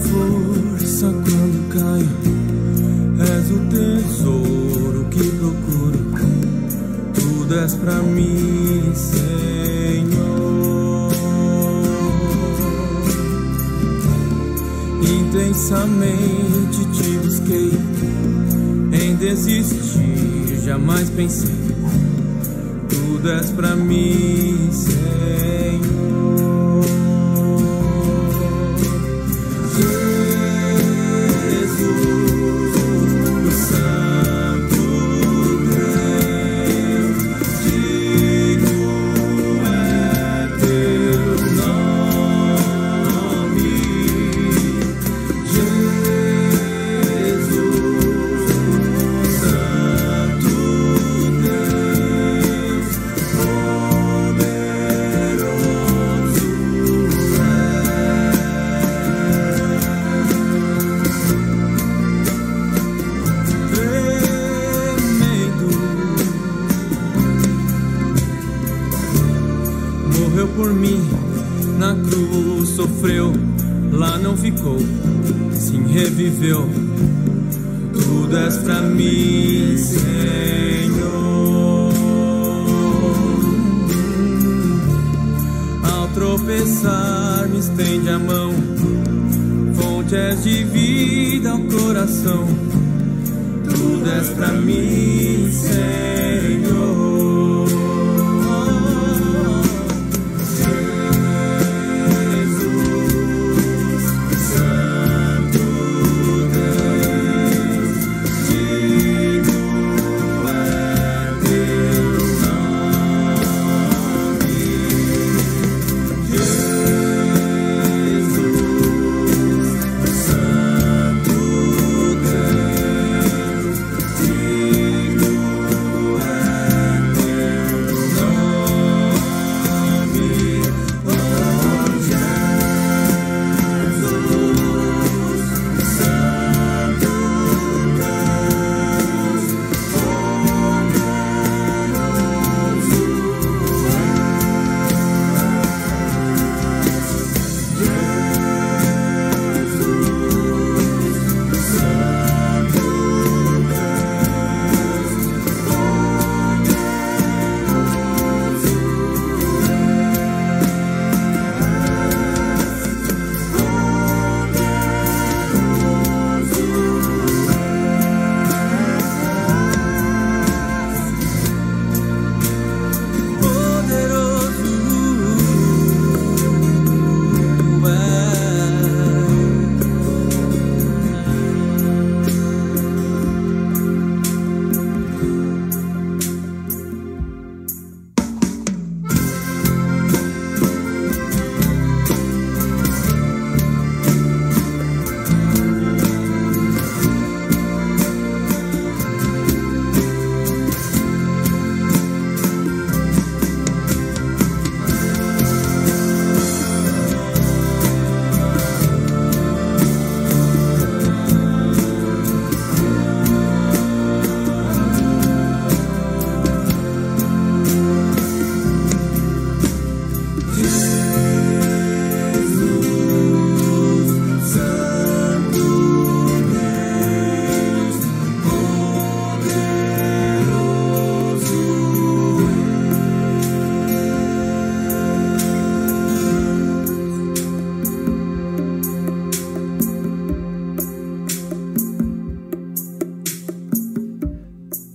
força quando caio, és o tesouro que procuro, tudo és pra mim, Senhor. Intensamente te busquei, em desistir jamais pensei, tudo és pra mim, Senhor. Por mim, na cruz sofreu, lá não ficou, sim reviveu, tudo és pra mim, Senhor. Ao tropeçar me estende a mão, fonte és de vida ao coração, tudo és pra mim, Senhor.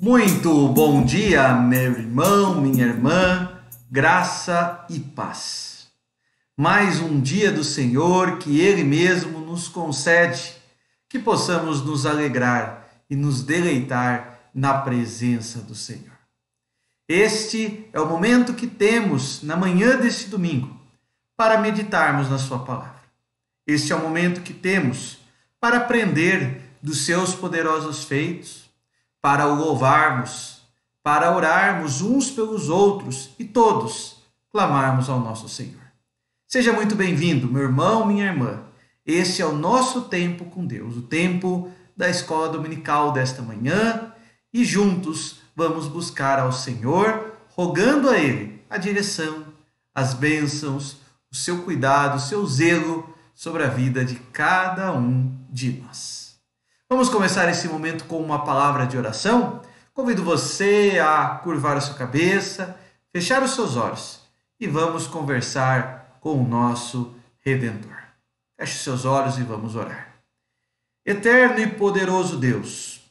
Muito bom dia, meu irmão, minha irmã, graça e paz. Mais um dia do Senhor que Ele mesmo nos concede, que possamos nos alegrar e nos deleitar na presença do Senhor. Este é o momento que temos na manhã deste domingo para meditarmos na sua palavra. Este é o momento que temos para aprender dos seus poderosos feitos, para o louvarmos, para orarmos uns pelos outros e todos clamarmos ao nosso Senhor. Seja muito bem-vindo, meu irmão, minha irmã. Este é o nosso tempo com Deus, o tempo da escola dominical desta manhã, e juntos vamos buscar ao Senhor, rogando a Ele a direção, as bênçãos, o seu cuidado, o seu zelo sobre a vida de cada um de nós. Vamos começar esse momento com uma palavra de oração? Convido você a curvar a sua cabeça, fechar os seus olhos e vamos conversar com o nosso Redentor. Feche os seus olhos e vamos orar. Eterno e poderoso Deus,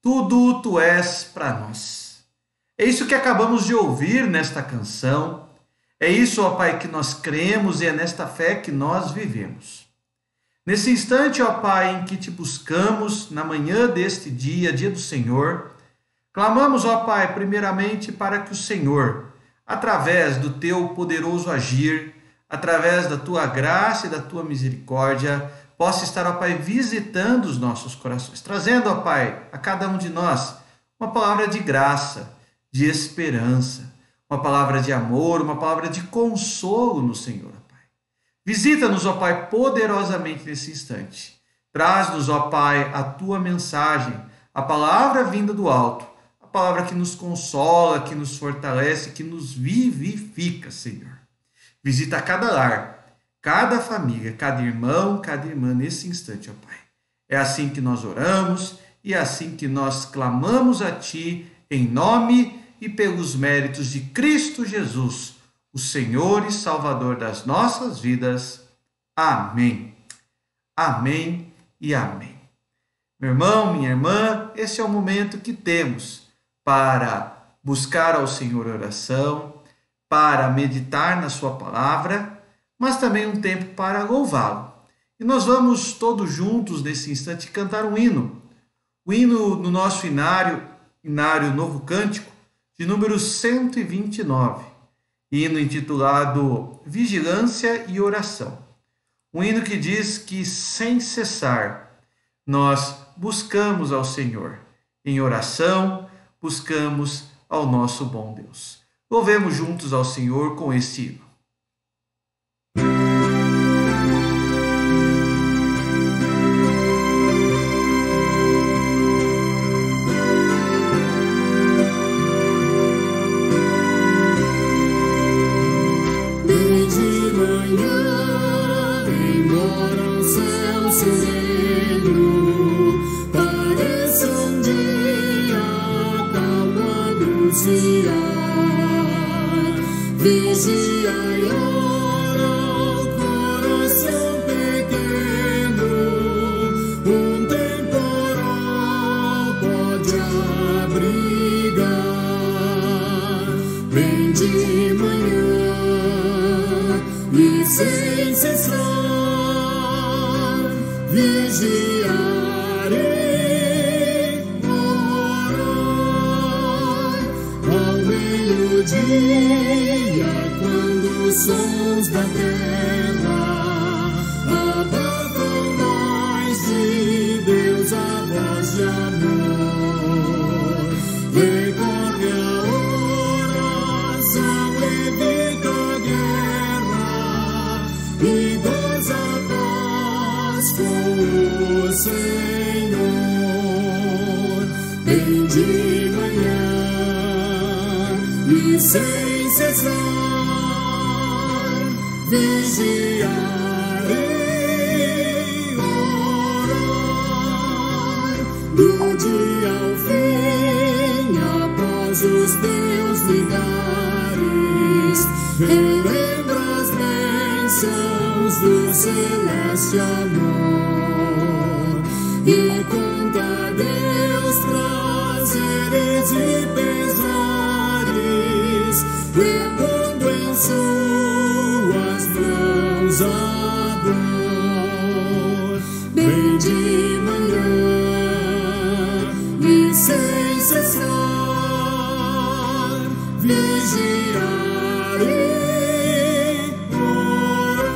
tudo Tu és para nós. É isso que acabamos de ouvir nesta canção. É isso, ó Pai, que nós cremos e é nesta fé que nós vivemos. Nesse instante, ó Pai, em que Te buscamos, na manhã deste dia, dia do Senhor, clamamos, ó Pai, primeiramente para que o Senhor, através do Teu poderoso agir, através da Tua graça e da Tua misericórdia, possa estar, ó Pai, visitando os nossos corações, trazendo, ó Pai, a cada um de nós uma palavra de graça, de esperança, uma palavra de amor, uma palavra de consolo no Senhor, ó Pai. Visita-nos, ó Pai, poderosamente nesse instante. Traz-nos, ó Pai, a Tua mensagem, a palavra vinda do alto, a palavra que nos consola, que nos fortalece, que nos vivifica, Senhor. Visita cada lar, cada família, cada irmão, cada irmã nesse instante, ó Pai. É assim que nós oramos e é assim que nós clamamos a Ti, em nome e pelos méritos de Cristo Jesus, o Senhor e Salvador das nossas vidas. Amém. Amém e amém. Meu irmão, minha irmã, esse é o momento que temos para buscar ao Senhor oração, para meditar na Sua palavra, mas também um tempo para louvá-lo. E nós vamos todos juntos nesse instante cantar um hino. O hino no nosso inário Novo Cântico, de número 129, hino intitulado Vigilância e Oração. Um hino que diz que, sem cessar, nós buscamos ao Senhor. Em oração, buscamos ao nosso bom Deus. Louvemos juntos ao Senhor com este hino. Vigiai, ora, o coração pequeno, um temporal pode abrigar. Vem de manhã e sem cessar, vigiarei, orar ao meio-dia. Os sons da terra abafam mais de Deus a voz de amor. Recorre a oração, evita a guerra e goza a paz com o Senhor. Vem de manhã e sem cessar, vigiarei, orar, do dia ao fim, após os teus ligares, relembra as bênçãos do celeste amor, e conta a Deus prazeres e pesares, repondo em suas mãos a dor. Bem de manhã e sem cessar, vigiarei, orar.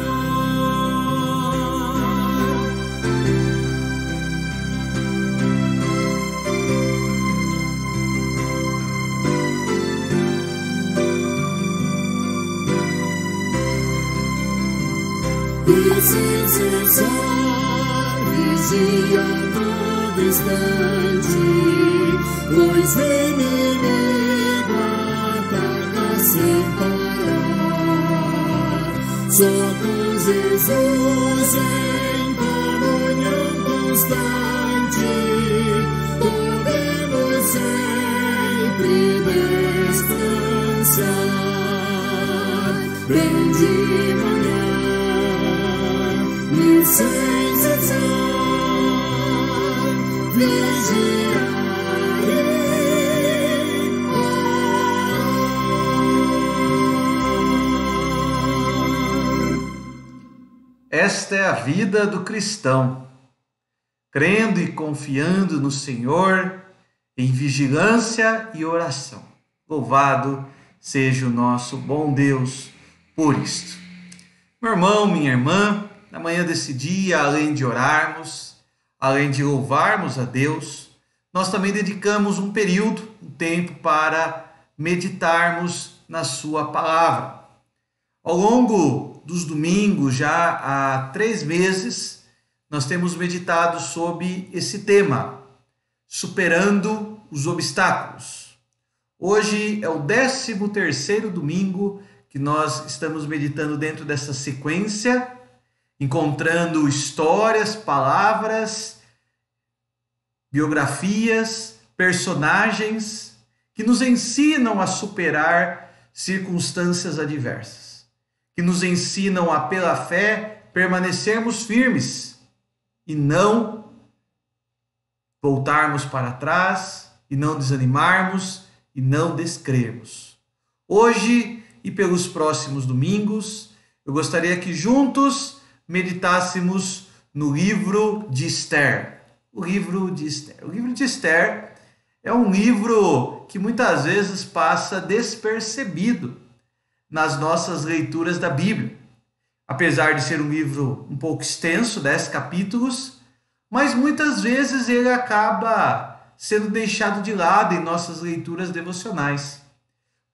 E sem cessar, vigia a todo instante, pois o inimigo ataca sem parar. Só com Jesus em comunhão constante, podemos sempre descansar. Bem de manhã e sem cessar, vigiarei, orar. Esta é a vida do cristão, crendo e confiando no Senhor em vigilância e oração. Louvado seja o nosso bom Deus por isto. Meu irmão, minha irmã, na manhã desse dia, além de orarmos, além de louvarmos a Deus, nós também dedicamos um período, um tempo para meditarmos na sua palavra. Ao longo dos domingos, já há 3 meses, nós temos meditado sobre esse tema, superando os obstáculos. Hoje é o 13º domingo que nós estamos meditando dentro dessa sequência, encontrando histórias, palavras, biografias, personagens que nos ensinam a superar circunstâncias adversas, que nos ensinam a, pela fé, permanecermos firmes e não voltarmos para trás, e não desanimarmos e não descrermos. Hoje e pelos próximos domingos, eu gostaria que juntos meditássemos no livro de Esther. O livro de Esther. O livro de Esther é um livro que muitas vezes passa despercebido nas nossas leituras da Bíblia. Apesar de ser um livro um pouco extenso, 10 capítulos, mas muitas vezes ele acaba sendo deixado de lado em nossas leituras devocionais.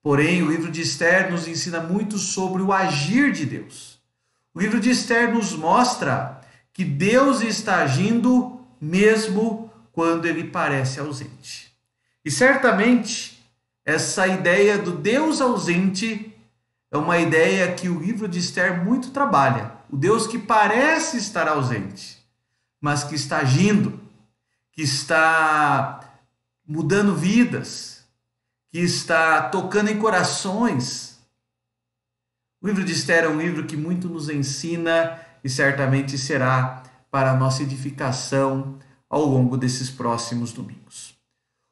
Porém, o livro de Esther nos ensina muito sobre o agir de Deus. O livro de Esther nos mostra que Deus está agindo mesmo quando ele parece ausente. E certamente essa ideia do Deus ausente é uma ideia que o livro de Esther muito trabalha. O Deus que parece estar ausente, mas que está agindo, que está mudando vidas, que está tocando em corações. O livro de Esther é um livro que muito nos ensina e certamente será para a nossa edificação ao longo desses próximos domingos.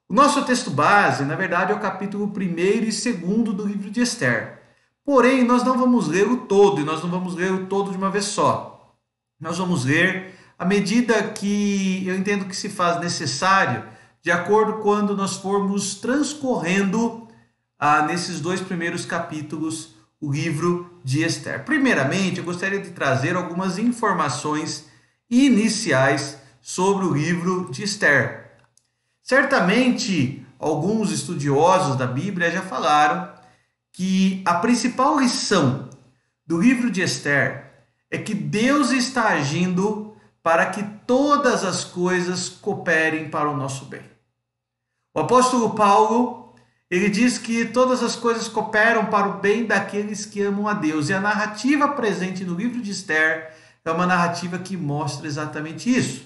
O nosso texto base, na verdade, é o capítulo 1º e 2º do livro de Esther. Porém, nós não vamos ler o todo, e nós não vamos ler o todo de uma vez só. Nós vamos ler à medida que eu entendo que se faz necessário, de acordo quando nós formos transcorrendo nesses 2 primeiros capítulos o livro de Esther. Primeiramente, eu gostaria de trazer algumas informações iniciais sobre o livro de Esther. Certamente, alguns estudiosos da Bíblia já falaram que a principal lição do livro de Esther é que Deus está agindo para que todas as coisas cooperem para o nosso bem. O apóstolo Paulo, ele diz que todas as coisas cooperam para o bem daqueles que amam a Deus. E a narrativa presente no livro de Esther é uma narrativa que mostra exatamente isso.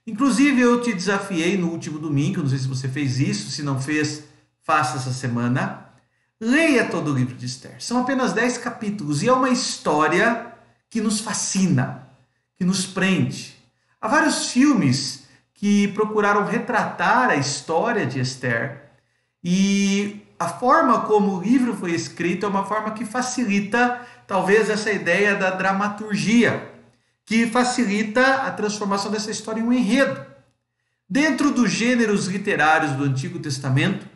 Inclusive, eu te desafiei no último domingo, não sei se você fez isso, se não fez, faça essa semana. Leia todo o livro de Esther. São apenas 10 capítulos e é uma história que nos fascina, que nos prende. Há vários filmes que procuraram retratar a história de Esther e a forma como o livro foi escrito é uma forma que facilita talvez essa ideia da dramaturgia, que facilita a transformação dessa história em um enredo. Dentro dos gêneros literários do Antigo Testamento,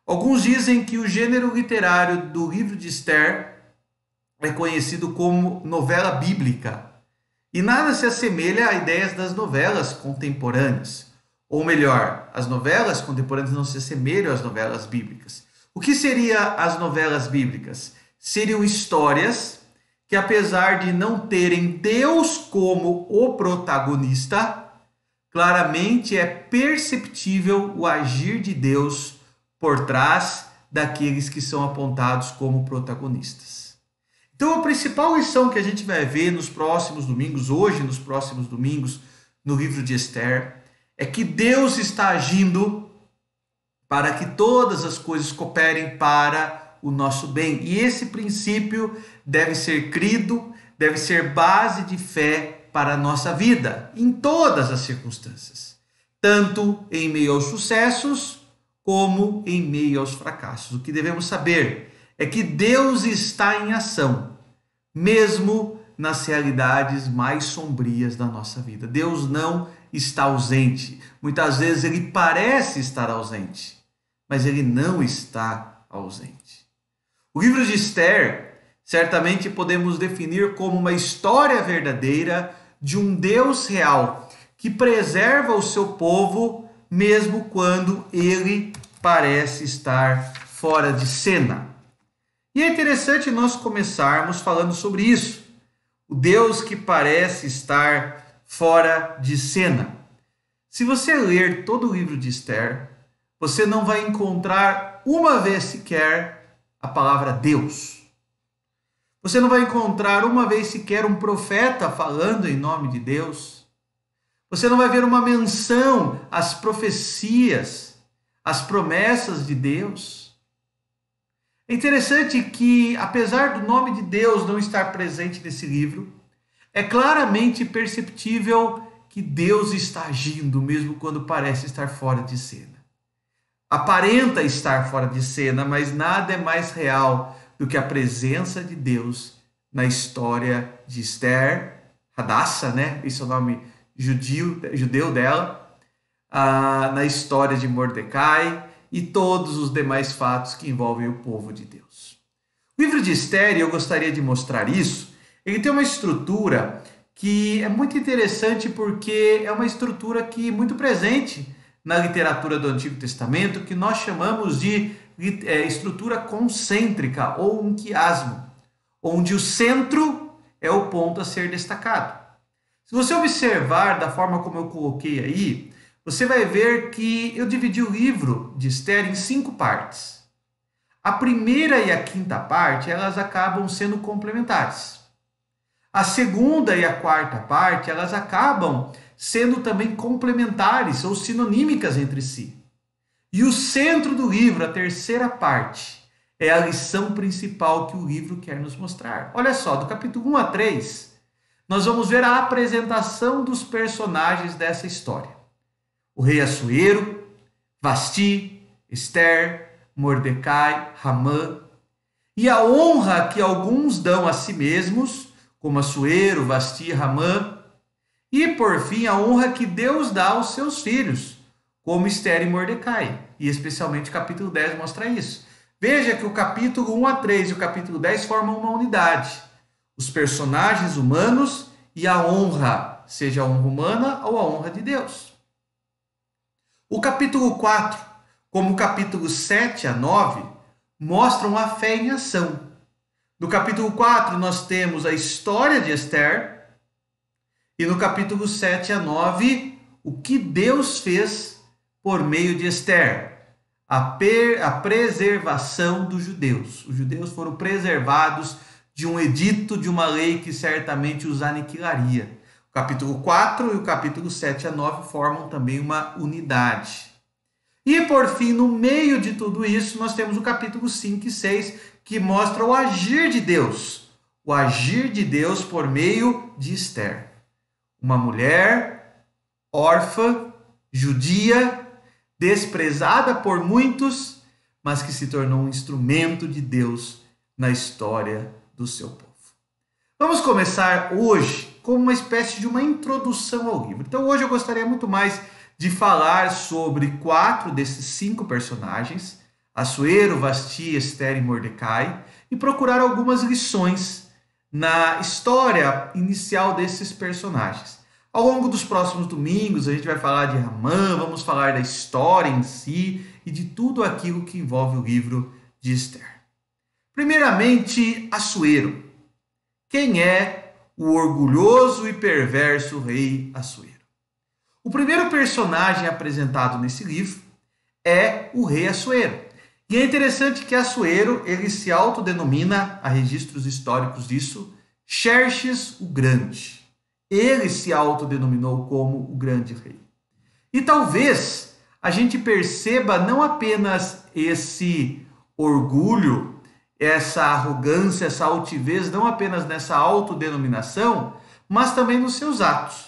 alguns dizem que o gênero literário do livro de Esther é conhecido como novela bíblica. E nada se assemelha a ideias das novelas contemporâneas. Ou melhor, as novelas contemporâneas não se assemelham às novelas bíblicas. O que seriam as novelas bíblicas? Seriam histórias que, apesar de não terem Deus como o protagonista, claramente é perceptível o agir de Deus por trás daqueles que são apontados como protagonistas. Então a principal lição que a gente vai ver nos próximos domingos, hoje nos próximos domingos, no livro de Esther, é que Deus está agindo para que todas as coisas cooperem para o nosso bem. E esse princípio deve ser crido, deve ser base de fé para a nossa vida, em todas as circunstâncias, tanto em meio aos sucessos, como em meio aos fracassos. O que devemos saber é que Deus está em ação, mesmo nas realidades mais sombrias da nossa vida. Deus não está ausente. Muitas vezes ele parece estar ausente, mas ele não está ausente. O livro de Esther, certamente podemos definir como uma história verdadeira de um Deus real que preserva o seu povo mesmo quando ele parece estar fora de cena. E é interessante nós começarmos falando sobre isso. O Deus que parece estar fora de cena. Se você ler todo o livro de Esther, você não vai encontrar uma vez sequer a palavra Deus. Você não vai encontrar uma vez sequer um profeta falando em nome de Deus. Você não vai ver uma menção às profecias, às promessas de Deus. É interessante que, apesar do nome de Deus não estar presente nesse livro, é claramente perceptível que Deus está agindo, mesmo quando parece estar fora de cena. Aparenta estar fora de cena, mas nada é mais real do que a presença de Deus na história de Esther, Hadassah, né? Esse é o nome judeu dela, na história de Mordecai e todos os demais fatos que envolvem o povo de Deus. O livro de Esther, e eu gostaria de mostrar isso, ele tem uma estrutura que é muito interessante porque é uma estrutura que é muito presente na literatura do Antigo Testamento, que nós chamamos de estrutura concêntrica ou um quiasmo, onde o centro é o ponto a ser destacado. Se você observar da forma como eu coloquei aí, você vai ver que eu dividi o livro de Esther em 5 partes. A primeira e a quinta parte, elas acabam sendo complementares. A segunda e a quarta parte, elas acabam sendo também complementares ou sinonímicas entre si. E o centro do livro, a terceira parte, é a lição principal que o livro quer nos mostrar. Olha só, do capítulo 1 a 3, nós vamos ver a apresentação dos personagens dessa história. O rei Assuero, Vasti, Esther, Mordecai, Hamã, e a honra que alguns dão a si mesmos, como Assuero, Vasti e Hamã, e por fim a honra que Deus dá aos seus filhos, como Esther e Mordecai, e especialmente o capítulo 10 mostra isso. Veja que o capítulo 1 a 3 e o capítulo 10 formam uma unidade. Os personagens humanos e a honra, seja a honra humana ou a honra de Deus. O capítulo 4, como o capítulo 7 a 9, mostram a fé em ação. No capítulo 4 nós temos a história de Esther e no capítulo 7 a 9 o que Deus fez por meio de Esther. A preservação dos judeus. Os judeus foram preservados de um edito, de uma lei que certamente os aniquilaria. O capítulo 4 e o capítulo 7 a 9 formam também uma unidade. E por fim, no meio de tudo isso, nós temos o capítulo 5 e 6, que mostra o agir de Deus. O agir de Deus por meio de Esther. Uma mulher órfã, judia, desprezada por muitos, mas que se tornou um instrumento de Deus na história do seu povo. Vamos começar hoje com uma espécie de uma introdução ao livro. Então hoje eu gostaria muito mais de falar sobre 4 desses 5 personagens, Assuero, Vasti, Esther e Mordecai, e procurar algumas lições na história inicial desses personagens. Ao longo dos próximos domingos a gente vai falar de Hamã, vamos falar da história em si e de tudo aquilo que envolve o livro de Esther. Primeiramente, Assuero. Quem é o orgulhoso e perverso rei Assuero? O primeiro personagem apresentado nesse livro é o rei Assuero. E é interessante que Assuero, ele se autodenomina, há registros históricos disso, Xerxes o Grande. Ele se autodenominou como o grande rei. E talvez a gente perceba não apenas esse orgulho, essa arrogância, essa altivez, não apenas nessa autodenominação, mas também nos seus atos.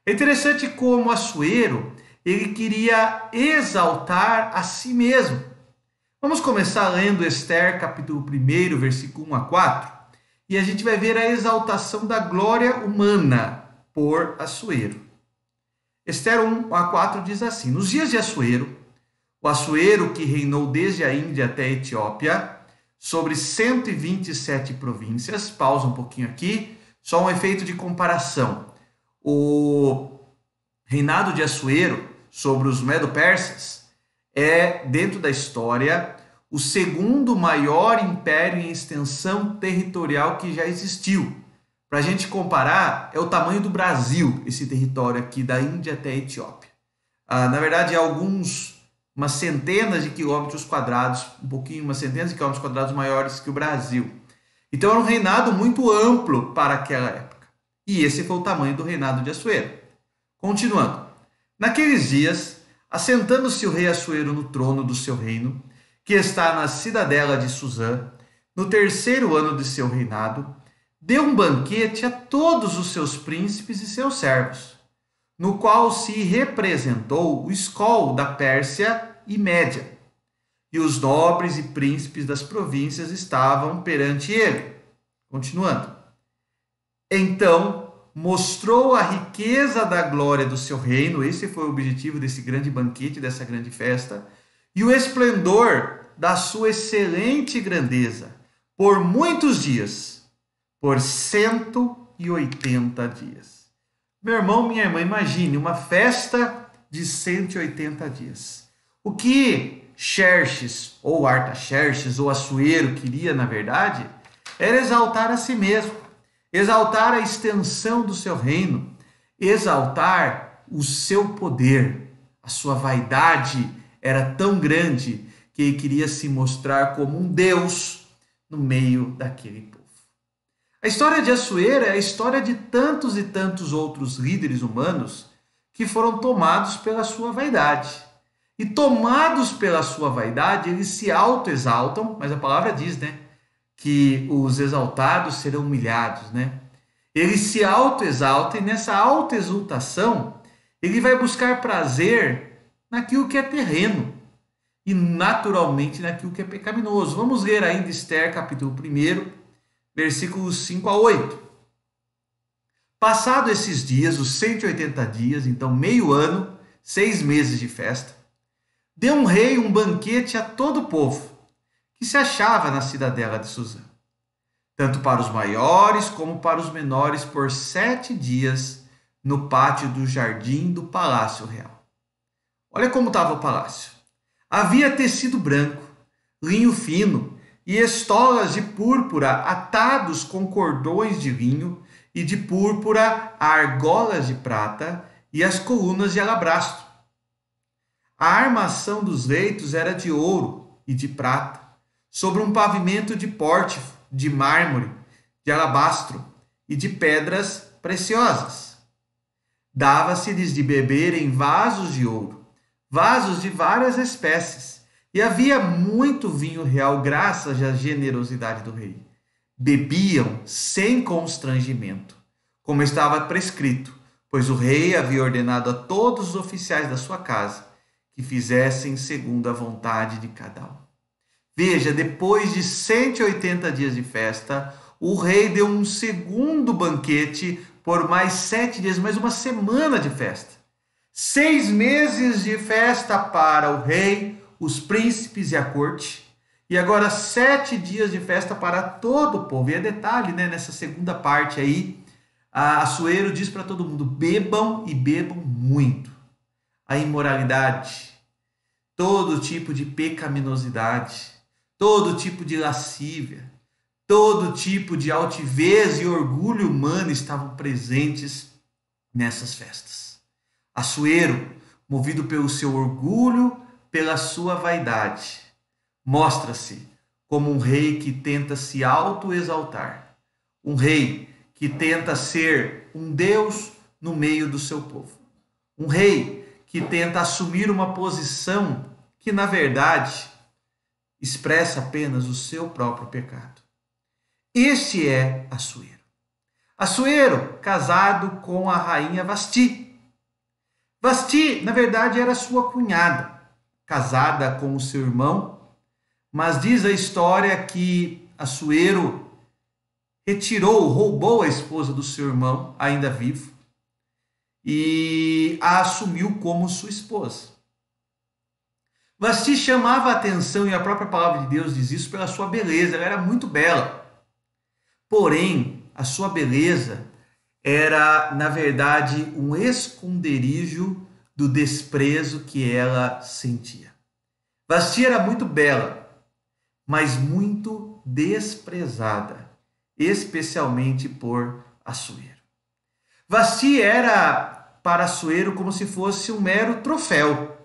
É interessante como Assuero, ele queria exaltar a si mesmo. Vamos começar lendo Esther, capítulo 1, versículo 1 a 4, e a gente vai ver a exaltação da glória humana por Assuero. Esther 1 a 4 diz assim: Nos dias de Assuero, o Assuero que reinou desde a Índia até a Etiópia, sobre 127 províncias, pausa um pouquinho aqui, só um efeito de comparação. O reinado de Assuero sobre os Medo-Persas é, dentro da história, o segundo maior império em extensão territorial que já existiu. Para a gente comparar, é o tamanho do Brasil, esse território aqui, da Índia até a Etiópia. Na verdade, é umas centenas de quilômetros quadrados, umas centenas de quilômetros quadrados maiores que o Brasil. Então, era um reinado muito amplo para aquela época. E esse foi o tamanho do reinado de Assuero. Continuando. Naqueles dias, assentando-se o rei Assuero no trono do seu reino, que está na cidadela de Suzã, no 3º ano de seu reinado, deu um banquete a todos os seus príncipes e seus servos, no qual se representou o escol da Pérsia e Média, e os nobres e príncipes das províncias estavam perante ele. Continuando. Então mostrou a riqueza da glória do seu reino, esse foi o objetivo desse grande banquete, dessa grande festa, e o esplendor da sua excelente grandeza, por muitos dias, por 180 dias. Meu irmão, minha irmã, imagine uma festa de 180 dias. O que Xerxes, ou Artaxerxes, ou Assuero queria, na verdade, era exaltar a si mesmo, exaltar a extensão do seu reino, exaltar o seu poder. A sua vaidade era tão grande que ele queria se mostrar como um Deus no meio daquele povo. A história de Assuero é a história de tantos e tantos outros líderes humanos que foram tomados pela sua vaidade. E tomados pela sua vaidade, eles se autoexaltam, mas a palavra diz, que os exaltados serão humilhados, Eles se autoexaltam e nessa autoexaltação, ele vai buscar prazer naquilo que é terreno e naturalmente naquilo que é pecaminoso. Vamos ler ainda Esther, capítulo 1, versículos 5 a 8. Passado esses dias, os 180 dias, então meio ano, 6 meses de festa, deu um rei um banquete a todo o povo que se achava na cidadela de Suzã, tanto para os maiores como para os menores, por 7 dias no pátio do jardim do palácio real. Olha como estava o palácio. Havia tecido branco, linho fino e estolas de púrpura atados com cordões de linho, e de púrpura argolas de prata e as colunas de alabastro. A armação dos leitos era de ouro e de prata, sobre um pavimento de pórtico, de mármore, de alabastro e de pedras preciosas. Dava-se-lhes de beber em vasos de ouro, vasos de várias espécies, e havia muito vinho real graças à generosidade do rei. Bebiam sem constrangimento, como estava prescrito, pois o rei havia ordenado a todos os oficiais da sua casa que fizessem segundo a vontade de cada um. Veja, depois de 180 dias de festa, o rei deu um segundo banquete por mais 7 dias, mais uma semana de festa. 6 meses de festa para o rei, os príncipes e a corte. E agora 7 dias de festa para todo o povo. E é detalhe, nessa segunda parte aí, a Assuero diz para todo mundo: bebam e bebam muito. A imoralidade, todo tipo de pecaminosidade, todo tipo de lascívia, todo tipo de altivez e orgulho humano estavam presentes nessas festas. Assuero, movido pelo seu orgulho, pela sua vaidade, mostra-se como um rei que tenta se autoexaltar, um rei que tenta ser um Deus no meio do seu povo, um rei que tenta assumir uma posição que, na verdade, expressa apenas o seu próprio pecado. Este é Assuero. Assuero, casado com a rainha Vasti. Vasti, na verdade, era sua cunhada, casada com o seu irmão, mas diz a história que Assuero roubou a esposa do seu irmão, ainda vivo, e a assumiu como sua esposa. Vasti chamava a atenção, e a própria palavra de Deus diz isso, pela sua beleza. Ela era muito bela. Porém, a sua beleza era, na verdade, um esconderijo do desprezo que ela sentia. Vasti era muito bela, mas muito desprezada, especialmente por Assuero. Vasti era para Assuero como se fosse um mero troféu.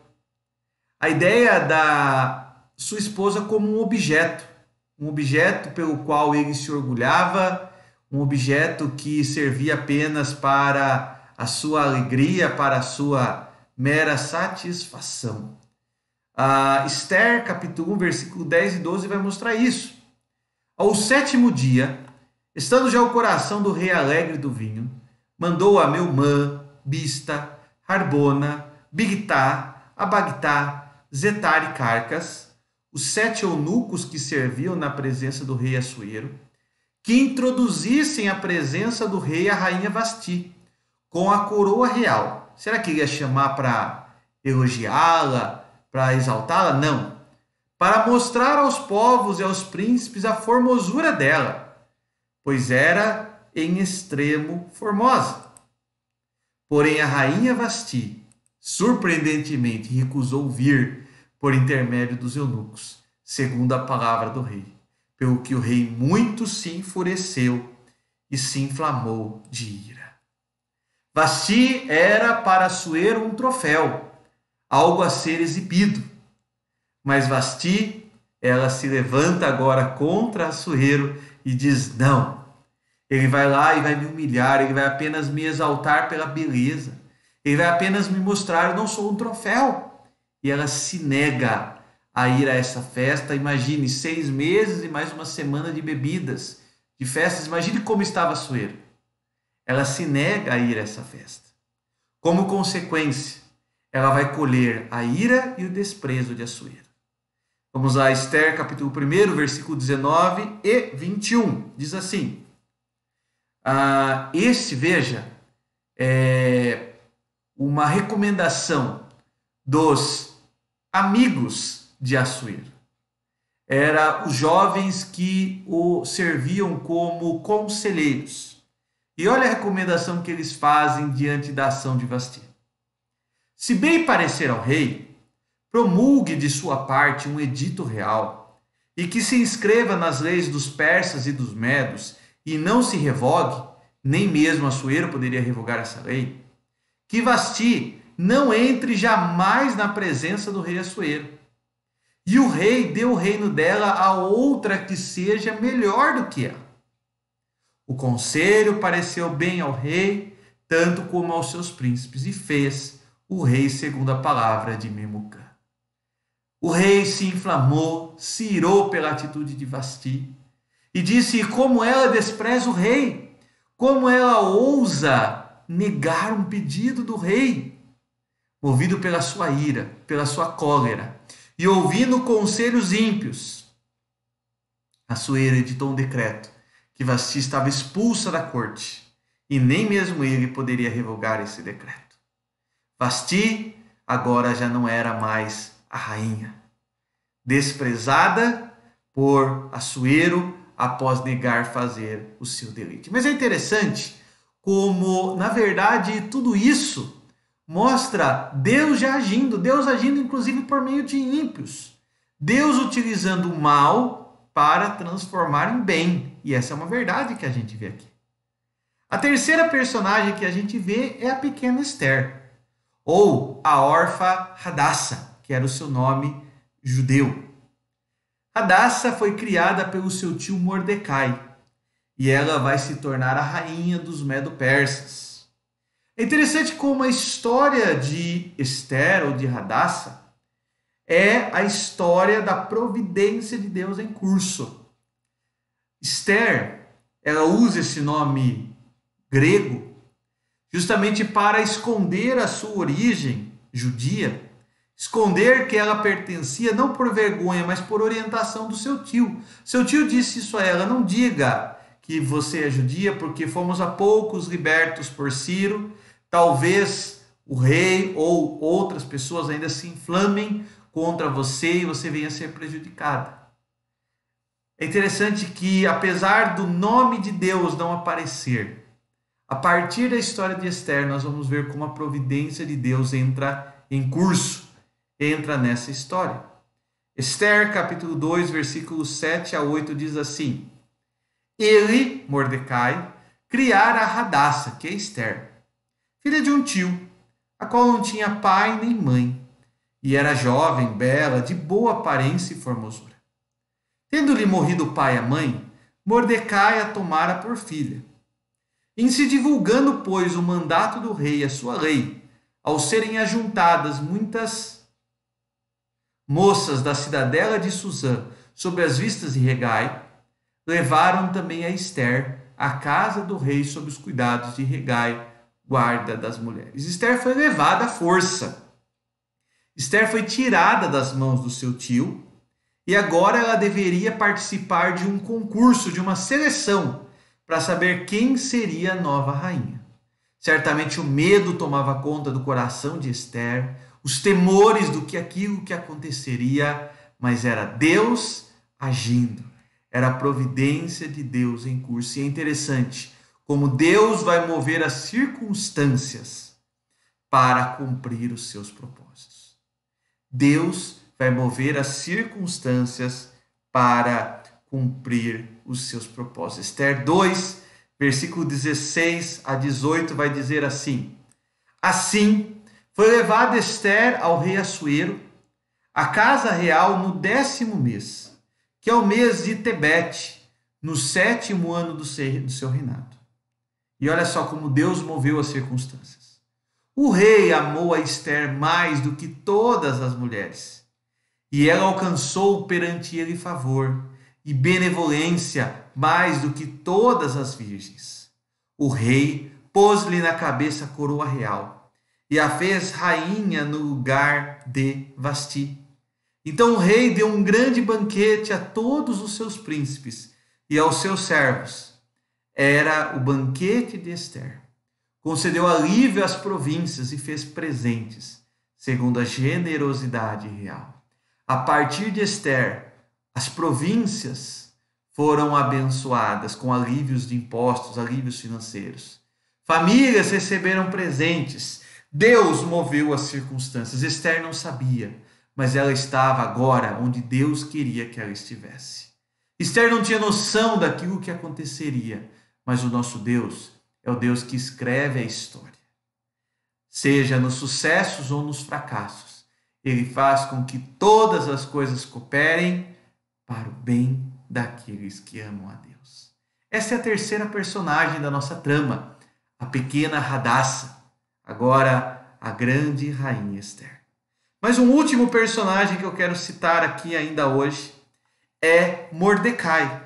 A ideia da sua esposa como um objeto pelo qual ele se orgulhava, um objeto que servia apenas para a sua alegria, para a sua mera satisfação. Esther, capítulo 1, versículo 10 e 12 vai mostrar isso. Ao 7º dia, estando já o coração do rei alegre do vinho, mandou a Meumã, Bista, Harbona, Bigtá, Abagtá, Zetar e Carcas, os 7 eunucos que serviam na presença do rei Assuero, que introduzissem à presença do rei a rainha Vasti, com a coroa real. Será que ele ia chamar para elogiá-la, para exaltá-la? Não. Para mostrar aos povos e aos príncipes a formosura dela, pois era em extremo formosa. Porém, a rainha Vasti, surpreendentemente, recusou vir por intermédio dos eunucos, segundo a palavra do rei, pelo que o rei muito se enfureceu e se inflamou de ira. Vasti era para Assuero um troféu, algo a ser exibido. Mas Vasti, ela se levanta agora contra Assuero e diz: não, ele vai lá e vai me humilhar, ele vai apenas me exaltar pela beleza, ele vai apenas me mostrar, eu não sou um troféu. E ela se nega a ir a essa festa. Imagine 6 meses e mais uma semana de bebidas, de festas. Imagine como estava Assuero. Ela se nega a ir a essa festa. Como consequência, ela vai colher a ira e o desprezo de Assuero. Vamos lá, Esther, capítulo 1, versículo 19 e 21. Diz assim: veja, é uma recomendação dos amigos de Assuero. Era os jovens que o serviam como conselheiros. E olha a recomendação que eles fazem diante da ação de Vasti. Se bem parecer ao rei, promulgue de sua parte um edito real e que se inscreva nas leis dos persas e dos medos e não se revogue, nem mesmo Assuero poderia revogar essa lei, que Vasti não entre jamais na presença do rei Assuero. E o rei dê o reino dela a outra que seja melhor do que ela. O conselho pareceu bem ao rei, tanto como aos seus príncipes, e fez o rei segundo a palavra de Memucã. O rei se inflamou, se irou pela atitude de Vasti, e disse: como ela despreza o rei, como ela ousa negar um pedido do rei. Movido pela sua ira, pela sua cólera, e ouvindo conselhos ímpios, Assuero editou um decreto que Vasti estava expulsa da corte, e nem mesmo ele poderia revogar esse decreto. Vasti agora já não era mais a rainha, desprezada por Assuero após negar fazer o seu deleite. Mas é interessante como, na verdade, tudo isso mostra Deus já agindo, Deus agindo inclusive por meio de ímpios. Deus utilizando o mal para transformar em bem. E essa é uma verdade que a gente vê aqui. A terceira personagem que a gente vê é a pequena Esther, ou a órfã Hadassah, que era o seu nome judeu. Hadassa foi criada pelo seu tio Mordecai e ela vai se tornar a rainha dos Medo-Persas. É interessante como a história de Ester ou de Hadassa é a história da providência de Deus em curso. Ester, ela usa esse nome grego justamente para esconder a sua origem judia, esconder que ela pertencia não por vergonha, mas por orientação do seu tio. Seu tio disse isso a ela: não diga que você é judia, porque fomos há poucos libertos por Ciro. Talvez o rei ou outras pessoas ainda se inflamem contra você e você venha a ser prejudicada. É interessante que, apesar do nome de Deus não aparecer, a partir da história de Ester, nós vamos ver como a providência de Deus entra em curso, entra nessa história. Ester, capítulo 2, versículos 7 a 8, diz assim: ele, Mordecai, criara a Hadassa, que é Ester, filha de um tio, a qual não tinha pai nem mãe, e era jovem, bela, de boa aparência e formosura. Tendo-lhe morrido o pai e a mãe, Mordecai a tomara por filha. Em se divulgando, pois, o mandato do rei e a sua lei, ao serem ajuntadas muitas moças da cidadela de Susã sobre as vistas de Hegai, levaram também a Ester à casa do rei sob os cuidados de Hegai, guarda das mulheres. Ester foi levada à força. Ester foi tirada das mãos do seu tio e agora ela deveria participar de um concurso, de uma seleção, para saber quem seria a nova rainha. Certamente o medo tomava conta do coração de Ester, os temores do que aquilo que aconteceria, mas era Deus agindo, era a providência de Deus em curso. E é interessante como Deus vai mover as circunstâncias para cumprir os seus propósitos. Deus vai mover as circunstâncias para cumprir os seus propósitos. Ester 2, versículo 16 a 18 vai dizer assim: assim foi levada Ester ao rei Assuero, à casa real no 10º mês, que é o mês de Tebete, no 7º ano do seu reinado. E olha só como Deus moveu as circunstâncias. O rei amou a Ester mais do que todas as mulheres, e ela alcançou perante ele favor e benevolência mais do que todas as virgens. O rei pôs-lhe na cabeça a coroa real e a fez rainha no lugar de Vasti. Então o rei deu um grande banquete a todos os seus príncipes e aos seus servos. Era o banquete de Ester. Concedeu alívio às províncias e fez presentes, segundo a generosidade real. A partir de Ester, as províncias foram abençoadas com alívios de impostos, alívios financeiros. Famílias receberam presentes. Deus moveu as circunstâncias. Ester não sabia, mas ela estava agora onde Deus queria que ela estivesse. Ester não tinha noção daquilo que aconteceria, mas o nosso Deus é o Deus que escreve a história. Seja nos sucessos ou nos fracassos, Ele faz com que todas as coisas cooperem para o bem daqueles que amam a Deus. Essa é a terceira personagem da nossa trama, a pequena Hadassa, agora a grande rainha Ester. Mas um último personagem que eu quero citar aqui ainda hoje é Mordecai.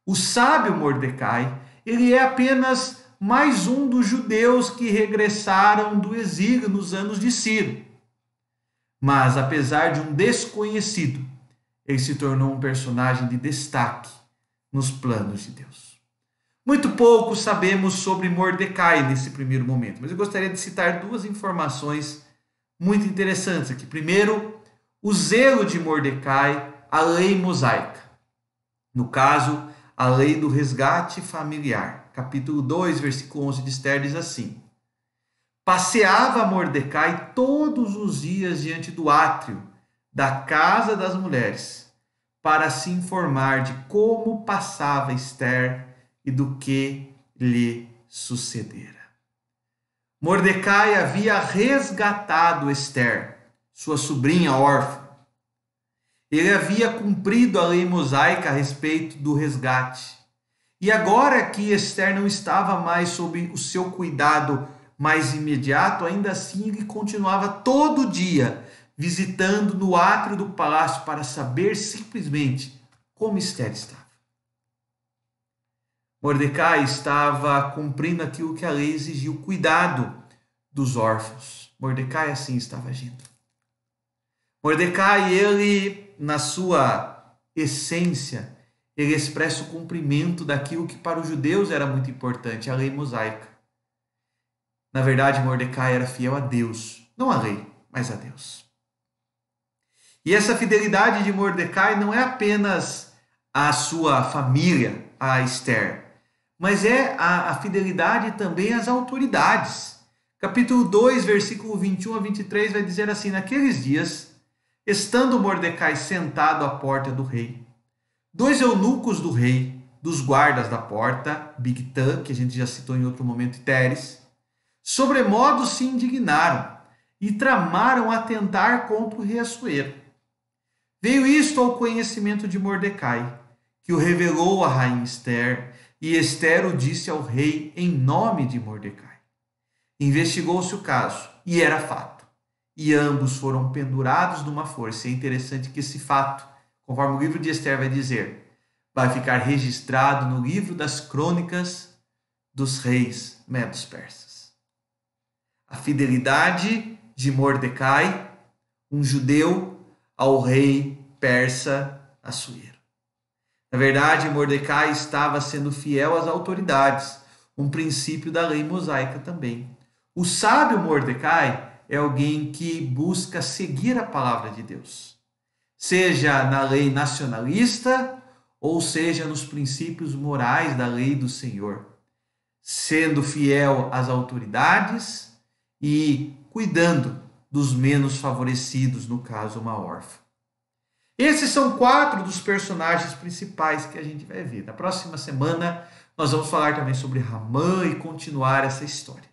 O sábio Mordecai, ele é apenas mais um dos judeus que regressaram do exílio nos anos de Ciro. Mas, apesar de um desconhecido, ele se tornou um personagem de destaque nos planos de Deus. Muito pouco sabemos sobre Mordecai nesse primeiro momento, mas eu gostaria de citar duas informações muito interessantes aqui. Primeiro, o zelo de Mordecai à lei mosaica. No caso, a lei do resgate familiar. Capítulo 2, versículo 11 de Ester diz assim: passeava Mordecai todos os dias diante do átrio da casa das mulheres, para se informar de como passava Ester e do que lhe sucedera. Mordecai havia resgatado Ester, sua sobrinha órfã, Ele havia cumprido a lei mosaica a respeito do resgate. E agora que Esther não estava mais sob o seu cuidado mais imediato, ainda assim ele continuava todo dia visitando no átrio do palácio para saber simplesmente como Esther estava. Mordecai estava cumprindo aquilo que a lei exigia, o cuidado dos órfãos. Mordecai assim estava agindo. Mordecai, ele, na sua essência, ele expressa o cumprimento daquilo que para os judeus era muito importante, a lei mosaica. Na verdade, Mordecai era fiel a Deus, não à lei, mas a Deus. E essa fidelidade de Mordecai não é apenas à sua família, a Esther, mas é a fidelidade também às autoridades. Capítulo 2, versículo 21 a 23 vai dizer assim: naqueles dias, estando Mordecai sentado à porta do rei, 2 eunucos do rei, dos guardas da porta, Bigtã, que a gente já citou em outro momento, e Teres, sobremodo se indignaram e tramaram atentar contra o rei Assuero. Veio isto ao conhecimento de Mordecai, que o revelou a rainha Esther, e Esther o disse ao rei em nome de Mordecai. Investigou-se o caso, e era fato, e ambos foram pendurados numa força. É interessante que esse fato, conforme o livro de Esther vai dizer, vai ficar registrado no livro das crônicas dos reis medos-persas. A fidelidade de Mordecai, um judeu, ao rei persa Assuero. Na verdade, Mordecai estava sendo fiel às autoridades, um princípio da lei mosaica também. O sábio Mordecai é alguém que busca seguir a palavra de Deus, seja na lei nacionalista ou seja nos princípios morais da lei do Senhor, sendo fiel às autoridades e cuidando dos menos favorecidos, no caso, uma órfã. Esses são 4 dos personagens principais que a gente vai ver. Na próxima semana, nós vamos falar também sobre Ramã e continuar essa história.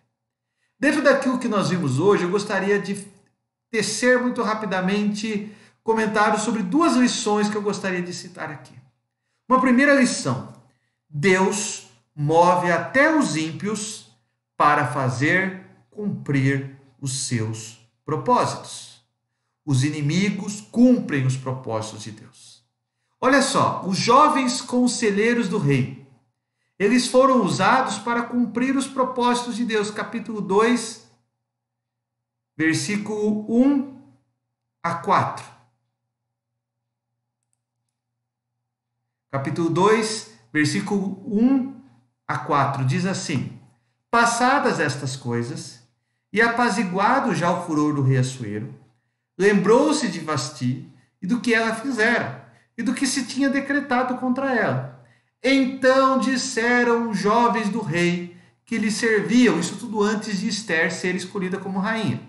Dentro daquilo que nós vimos hoje, eu gostaria de tecer muito rapidamente comentários sobre 2 lições que eu gostaria de citar aqui. Uma primeira lição: Deus move até os ímpios para fazer cumprir os seus propósitos. Os inimigos cumprem os propósitos de Deus. Olha só, os jovens conselheiros do rei, eles foram usados para cumprir os propósitos de Deus. Capítulo 2, versículo 1 a 4. Capítulo 2, versículo 1 a 4, diz assim: passadas estas coisas, e apaziguado já o furor do rei Assuero, lembrou-se de Vasti e do que ela fizera, e do que se tinha decretado contra ela. Então disseram os jovens do rei que lhe serviam, isso tudo antes de Esther ser escolhida como rainha: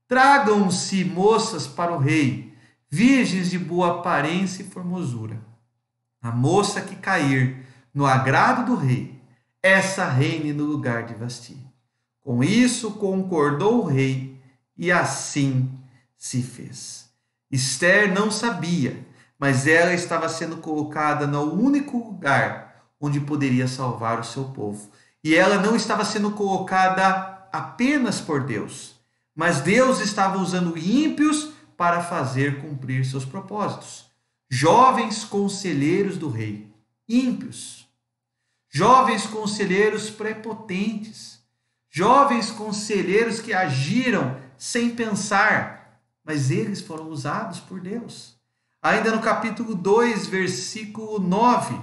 tragam-se moças para o rei, virgens de boa aparência e formosura. A moça que cair no agrado do rei, essa reine no lugar de Vasti. Com isso concordou o rei, e assim se fez. Esther não sabia, mas ela estava sendo colocada no único lugar onde poderia salvar o seu povo. E ela não estava sendo colocada apenas por Deus, mas Deus estava usando ímpios para fazer cumprir seus propósitos. Jovens conselheiros do rei, ímpios. Jovens conselheiros prepotentes. Jovens conselheiros que agiram sem pensar, mas eles foram usados por Deus. Ainda no capítulo 2, versículo 9,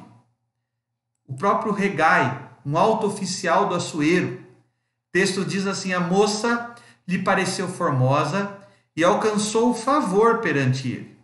o próprio Regai, um alto oficial do Assuero, o texto diz assim: a moça lhe pareceu formosa e alcançou favor perante ele,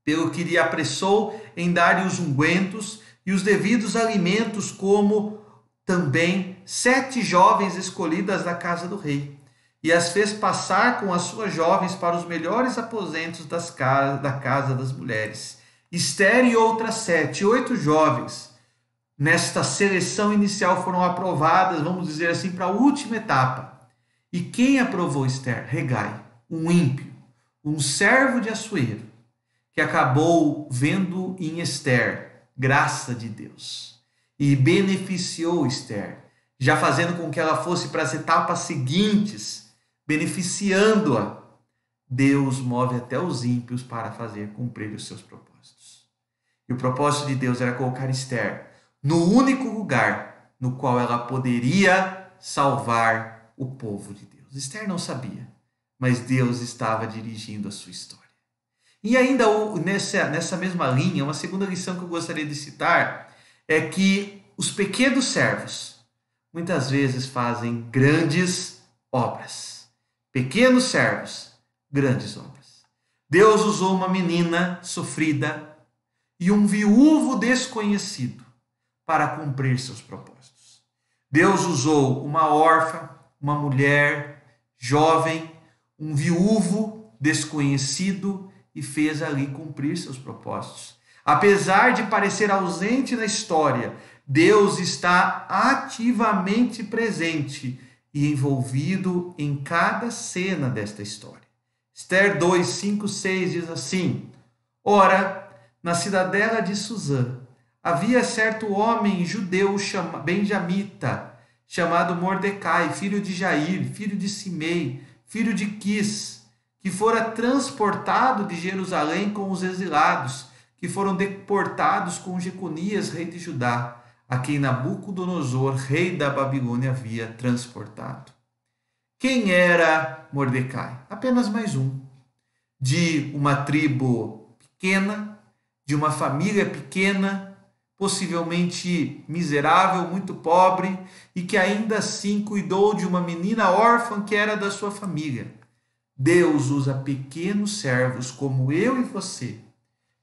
pelo que lhe apressou em dar-lhe os ungüentos e os devidos alimentos, como também 7 jovens escolhidas da casa do rei, e as fez passar com as suas jovens para os melhores aposentos da casa das mulheres. Esther e outras 7, 8 jovens, nesta seleção inicial, foram aprovadas, vamos dizer assim, para a última etapa. E quem aprovou Esther? Regai, um ímpio, um servo de Assuero, que acabou vendo em Esther graça de Deus e beneficiou Esther, já fazendo com que ela fosse para as etapas seguintes, beneficiando-a. Deus move até os ímpios para fazer cumprir os seus propósitos. E o propósito de Deus era colocar Esther no único lugar no qual ela poderia salvar o povo de Deus. Esther não sabia, mas Deus estava dirigindo a sua história. E ainda nessa mesma linha, uma segunda lição que eu gostaria de citar é que os pequenos servos muitas vezes fazem grandes obras. Pequenos servos, grandes obras. Deus usou uma menina sofrida e um viúvo desconhecido para cumprir seus propósitos. Deus usou uma órfã, uma mulher jovem, um viúvo desconhecido e fez ali cumprir seus propósitos. Apesar de parecer ausente na história, Deus está ativamente presente e envolvido em cada cena desta história. Esther 2, 5, 6 diz assim: Ora, na cidadela de Susã, havia certo homem judeu benjamita, chamado Mordecai, filho de Jair, filho de Simei, filho de Quis, que fora transportado de Jerusalém com os exilados, que foram deportados com Jeconias, rei de Judá, a quem Nabucodonosor, rei da Babilônia, havia transportado. Quem era Mordecai? Apenas mais um. De uma tribo pequena, de uma família pequena, possivelmente miserável, muito pobre, e que ainda assim cuidou de uma menina órfã que era da sua família. Deus usa pequenos servos como eu e você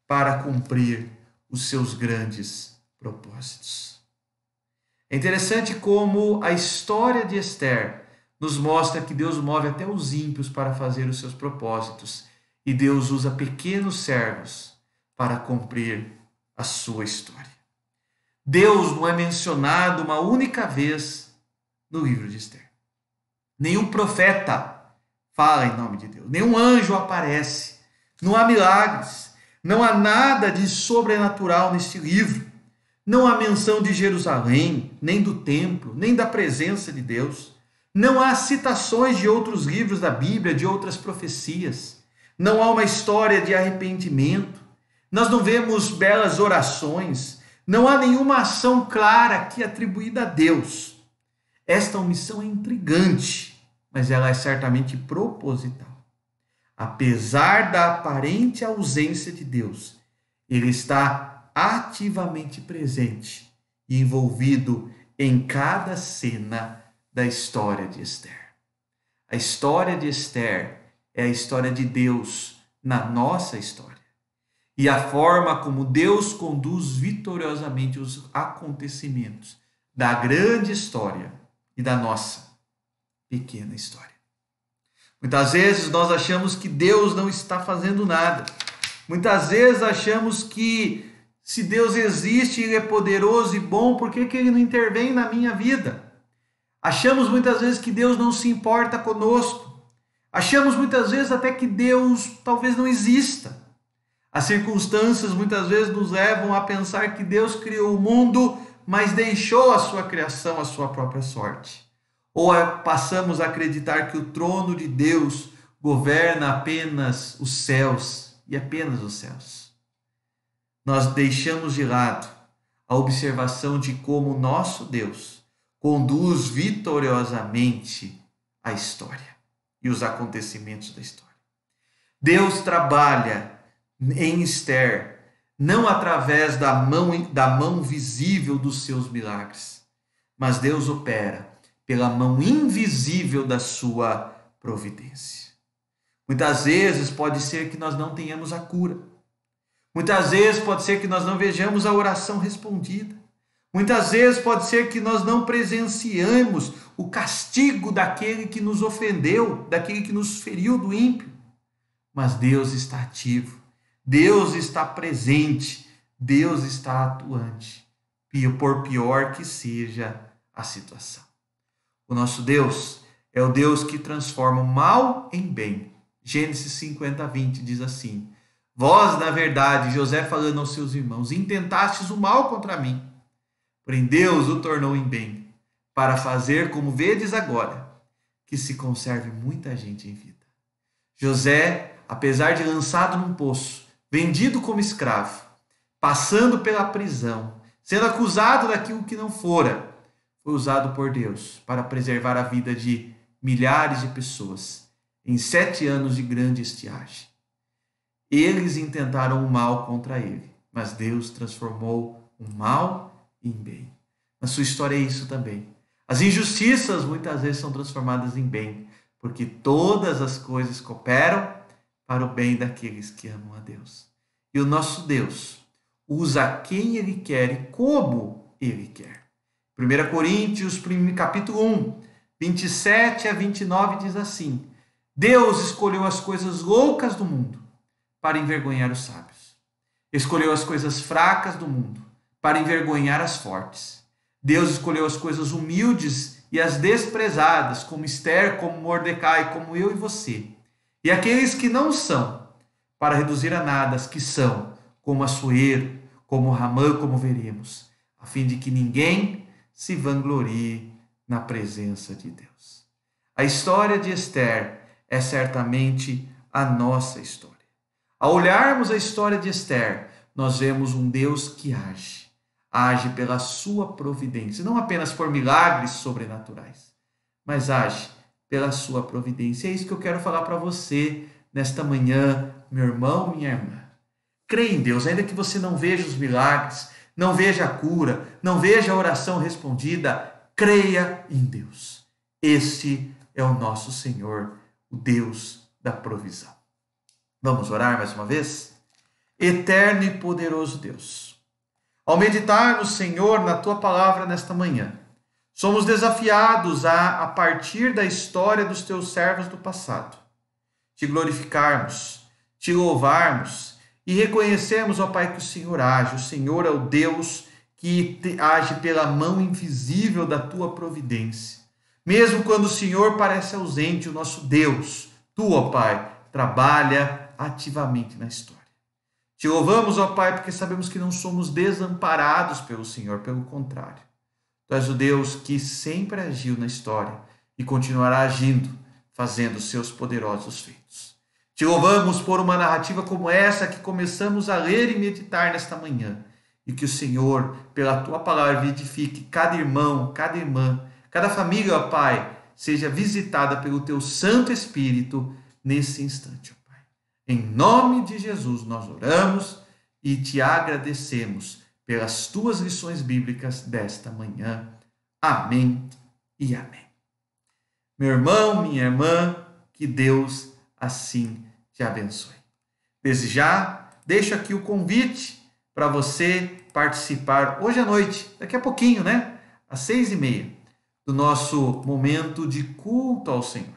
para cumprir os seus grandes propósitos. É interessante como a história de Esther nos mostra que Deus move até os ímpios para fazer os seus propósitos e Deus usa pequenos servos para cumprir a sua história. Deus não é mencionado uma única vez no livro de Esther. Nenhum profeta fala em nome de Deus, nenhum anjo aparece, não há milagres, não há nada de sobrenatural neste livro, não há menção de Jerusalém, nem do templo, nem da presença de Deus, não há citações de outros livros da Bíblia, de outras profecias, não há uma história de arrependimento, nós não vemos belas orações, não há nenhuma ação clara aqui atribuída a Deus. Esta omissão é intrigante, mas ela é certamente proposital. Apesar da aparente ausência de Deus, Ele está ativamente presente e envolvido em cada cena da história de Esther. A história de Esther é a história de Deus na nossa história. E a forma como Deus conduz vitoriosamente os acontecimentos da grande história e da nossa pequena história. Muitas vezes nós achamos que Deus não está fazendo nada. Muitas vezes achamos que se Deus existe, Ele é poderoso e bom, por que Ele não intervém na minha vida? Achamos muitas vezes que Deus não se importa conosco. Achamos muitas vezes até que Deus talvez não exista. As circunstâncias muitas vezes nos levam a pensar que Deus criou o mundo, mas deixou a sua criação à sua própria sorte. Ou passamos a acreditar que o trono de Deus governa apenas os céus e apenas os céus. Nós deixamos de lado a observação de como o nosso Deus conduz vitoriosamente a história e os acontecimentos da história. Deus trabalha em Esther não através da mão visível dos seus milagres, mas Deus opera pela mão invisível da sua providência. Muitas vezes pode ser que nós não tenhamos a cura. Muitas vezes pode ser que nós não vejamos a oração respondida. Muitas vezes pode ser que nós não presenciamos o castigo daquele que nos ofendeu, daquele que nos feriu do ímpio. Mas Deus está ativo, Deus está presente, Deus está atuante, por pior que seja a situação. O nosso Deus é o Deus que transforma o mal em bem. Gênesis 50, 20 diz assim: Vós, na verdade, José falando aos seus irmãos, intentastes o mal contra mim, porém Deus o tornou em bem, para fazer como vedes agora, que se conserve muita gente em vida. José, apesar de lançado num poço, vendido como escravo, passando pela prisão, sendo acusado daquilo que não fora, foi usado por Deus para preservar a vida de milhares de pessoas em 7 anos de grande estiagem. Eles intentaram o mal contra ele, mas Deus transformou o mal em bem. Na sua história é isso também. As injustiças muitas vezes são transformadas em bem, porque todas as coisas cooperam para o bem daqueles que amam a Deus. E o nosso Deus usa quem Ele quer e como Ele quer. 1 Coríntios, capítulo 1, 27 a 29 diz assim: Deus escolheu as coisas loucas do mundo para envergonhar os sábios. Escolheu as coisas fracas do mundo para envergonhar as fortes. Deus escolheu as coisas humildes e as desprezadas, como Esther, como Mordecai, como eu e você. E aqueles que não são, para reduzir a nada as que são, como Assuero, como Ramã, como veremos, a fim de que ninguém se vanglorie na presença de Deus. A história de Esther é certamente a nossa história. Ao olharmos a história de Esther, nós vemos um Deus que age pela sua providência, não apenas por milagres sobrenaturais, mas age pela sua providência. É isso que eu quero falar para você nesta manhã, meu irmão, minha irmã. Creia em Deus, ainda que você não veja os milagres, não veja a cura, não veja a oração respondida, creia em Deus. Este é o nosso Senhor, o Deus da provisão. Vamos orar mais uma vez? Eterno e poderoso Deus, ao meditarmos, Senhor, na Tua palavra nesta manhã, somos desafiados a partir da história dos Teus servos do passado, Te glorificarmos, Te louvarmos e reconhecermos, ó Pai, que o Senhor age. O Senhor é o Deus que age pela mão invisível da Tua providência. Mesmo quando o Senhor parece ausente, o nosso Deus, Tu, ó Pai, trabalha ativamente na história. Te louvamos, ó Pai, porque sabemos que não somos desamparados pelo Senhor, pelo contrário. Tu és o Deus que sempre agiu na história e continuará agindo, fazendo os seus poderosos feitos. Te louvamos por uma narrativa como essa que começamos a ler e meditar nesta manhã. E que o Senhor, pela Tua palavra, edifique cada irmão, cada irmã, cada família, ó Pai, seja visitada pelo Teu Santo Espírito nesse instante, ó Pai. Em nome de Jesus nós oramos e Te agradecemos pelas Tuas lições bíblicas desta manhã. Amém e amém. Meu irmão, minha irmã, que Deus assim te abençoe. Desde já, deixo aqui o convite para você participar hoje à noite, daqui a pouquinho, né? Às 6h30, do nosso momento de culto ao Senhor.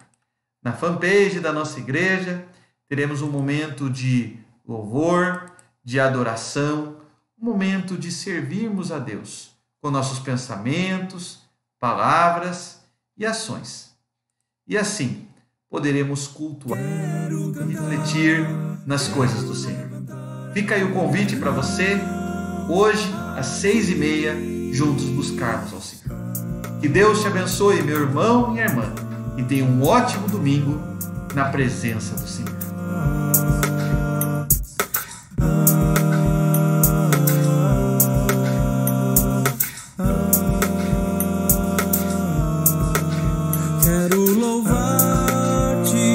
Na fanpage da nossa igreja, teremos um momento de louvor, de adoração, um momento de servirmos a Deus com nossos pensamentos, palavras e ações. E assim, poderemos cultuar e refletir nas coisas do Senhor. Fica aí o convite para você, hoje, às 6h30, juntos buscarmos ao Senhor. Que Deus te abençoe, meu irmão e minha irmã, e tenha um ótimo domingo na presença do Senhor. Quero louvar-te,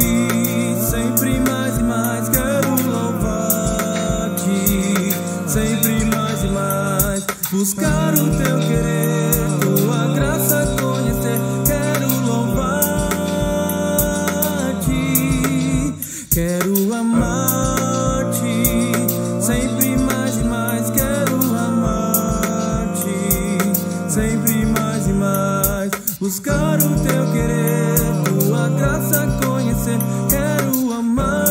sempre mais e mais. Quero louvar-te, sempre mais e mais. Buscar o Teu querer, Tua graça conhecer. Quero louvar-te, quero amar-te, sempre mais e mais. Quero amar-te, sempre mais e mais. Buscar o Teu querer, Tua graça conhecer. Quero amar-te.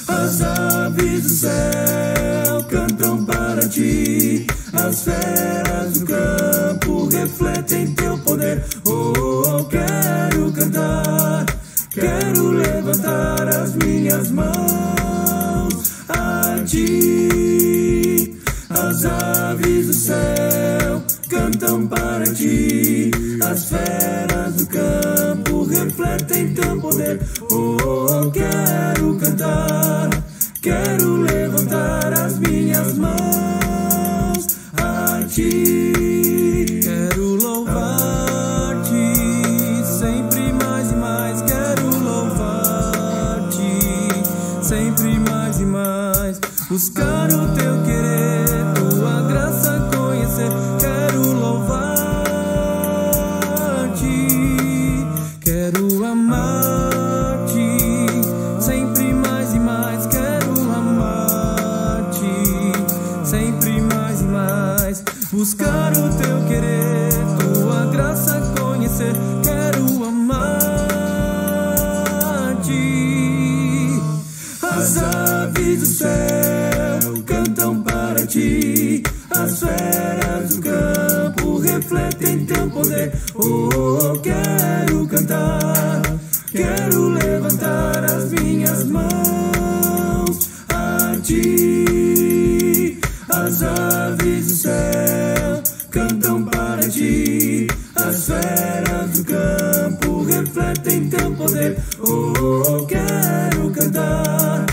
As aves do céu cantam para Ti, as feras do campo refletem Teu poder. Oh, quero cantar, quero levantar as minhas mãos a ti. As aves do céu cantam para ti, as feras do campo refletem teu poder. Oh, quero cantar, quero levantar as minhas mãos a ti. Quero louvar-te sempre mais e mais. Quero louvar-te sempre mais e mais. Buscar o teu querer, tua graça conhecer. Quero louvar-te, quero amar-te sempre mais e mais. Quero amar-te sempre mais e mais. Buscar o teu querer, tua graça conhecer. Quero amar-te. As aves do céu cantam para ti, as feras do campo refletem teu poder. Oh, quero cantar, quero levantar as minhas mãos a ti. As aves do céu cantam para ti, as feras do campo refletem teu poder. Oh, quero cantar,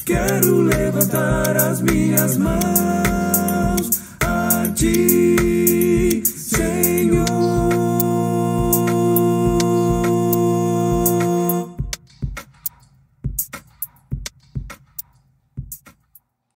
quero levantar as minhas mãos a ti.